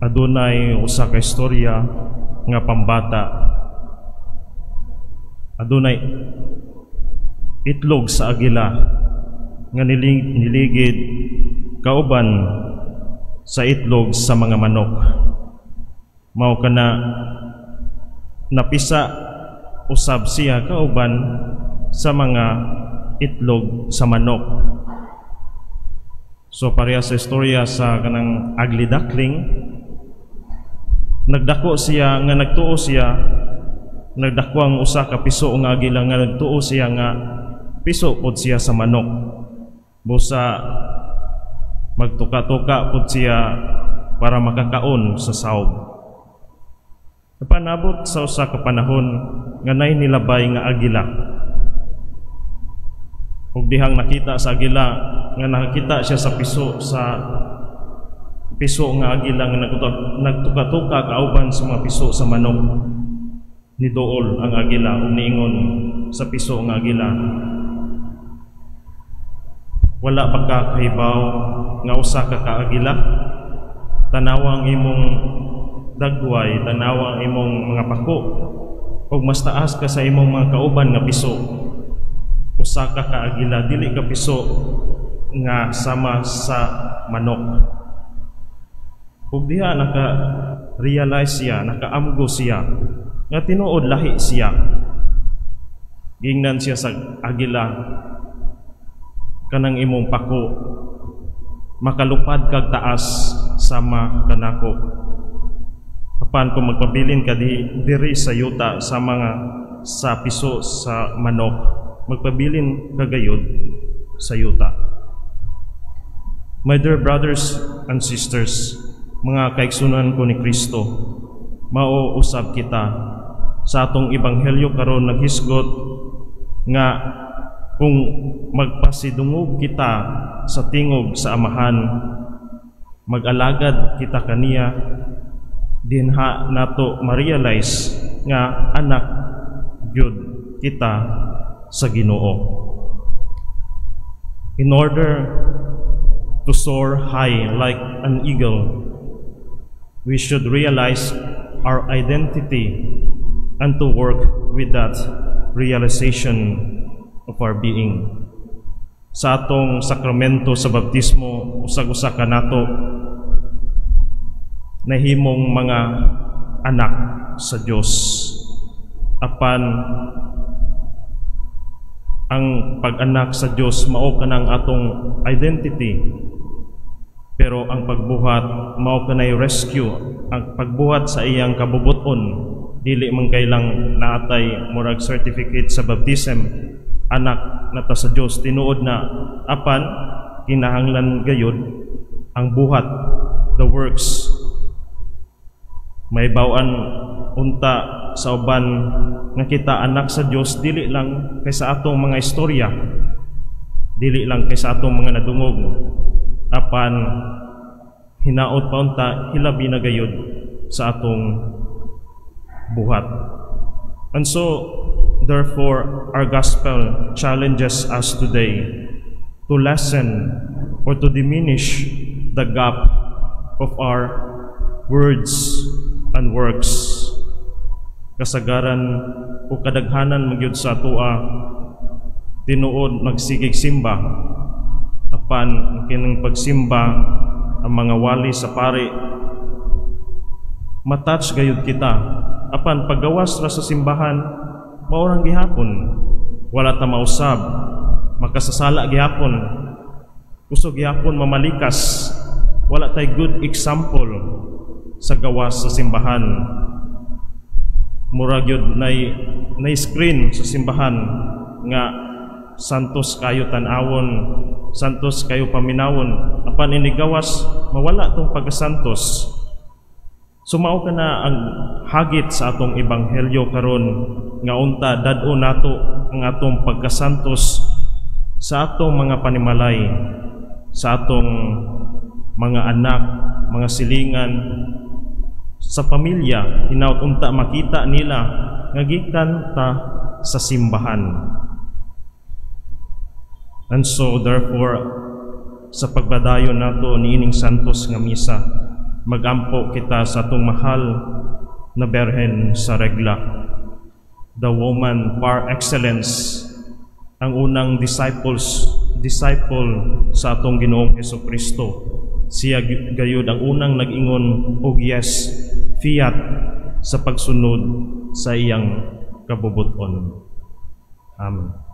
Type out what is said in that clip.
adunay usa ka istorya nga pambata. Adunay itlog sa agila nga niligid kauban sa itlog sa mga manok. Mao kana napisa usab siya kauban sa mga itlog sa manok. So pareha sa istorya sa kanang ugly duckling, nagdako siya nga nagtuo siya, nagdako ang usa ka piso nga agila nga nagtuo siya nga piso pod siya sa manok. Busa magtuka-tuka pod siya para makakaon sa sahog. Panabot sa usa ka panahon nga nay nilabay nga agila. Ug dihang nakita sa agila nga nakita siya sa piso nga agila nga nagtuka-tuka kauban sa mga piso sa manok. Nidool ang agila ug niingon sa piso nga agila, wala pa ka kahibaw nga usa ka kaagila, tanawang imong dagway, tanawang imong mga pako, ug mas taas ka sa imong mga kauban nga piso. Usa ka kaagila, dili ka piso nga sama sa manok. Ug diha naka-realize siya, nakaamgo siya nga tinuod lahi siya. Gingnan siya sa agila, kanang imong pako makalupad kag taas sama kanako. Apan kung magpabilin ka diri sa yuta sa piso sa manok, magpabilin kagayod sa yuta. My dear brothers and sisters, mga kaigsunan ko ni Kristo, mauusab kita sa atong ebanghelyo karon naghisgot nga kung magpasidungog kita sa tingog sa Amahan, mag-alagad kita kaniya, dinha nato ma-realize nga anak gyud kita sa Ginoo. In order to soar high like an eagle, we should realize our identity and to work with that realization of our being. Sa atong sakramento sa baptismo, usag-usa ka nato nahimong mga anak sa Dios. Apan ang pag-anak sa Dios mao kanang atong identity, pero ang pagbuhat mao kanay rescue. Ang pagbuhat sa iyang kabubuton, dili man kailang naatay murag certificate sa baptism, anak nata sa Dios tinuod na, apan kinahanglan gayud ang buhat, the works. May bawaan unta sa uban nga kita anak sa Dios, dili lang kaysa atong mga istorya, dili lang kaysa atong mga nadungog, apan hinaot pa unta hilabi na gayud sa atong buhat. And so therefore our gospel challenges us today to lessen or to diminish the gap of our words and works. Kasagaran o kadaghanan magyud sa atoa tinuod magsigig simba, apan kining pagsimba ang mga wali sa pari matouch gayud kita, apan paggawas ra sa simbahan maurang gihapon wala ta mausab, makasasala gihapon, kusog gihapon mamalikas, wala tay good example sa gawas sa simbahan. Murag yun na screen sa simbahan nga santos kayo tanawon, santos kayo paminawon, apan inigawas mawala tong pagkasantos. Sumao ka na ang hagit sa atong ebanghelyo karon nga unta dad-o nato ang atong pagkasantos sa atong mga panimalay, sa atong mga anak, mga silingan, sa pamilya, hinaut unta makita nila nga gikan ta sa simbahan. And so therefore sa pagbadayon nato niining santos nga misa, magampo kita sa atong mahal na Berhen sa regla, the woman par excellence, ang unang disciple sa atong Ginoong Hesukristo. Siya gayud ang unang nag-ingon og yes, fiat, sa pagsunod sa iyang kabubuton. Amen.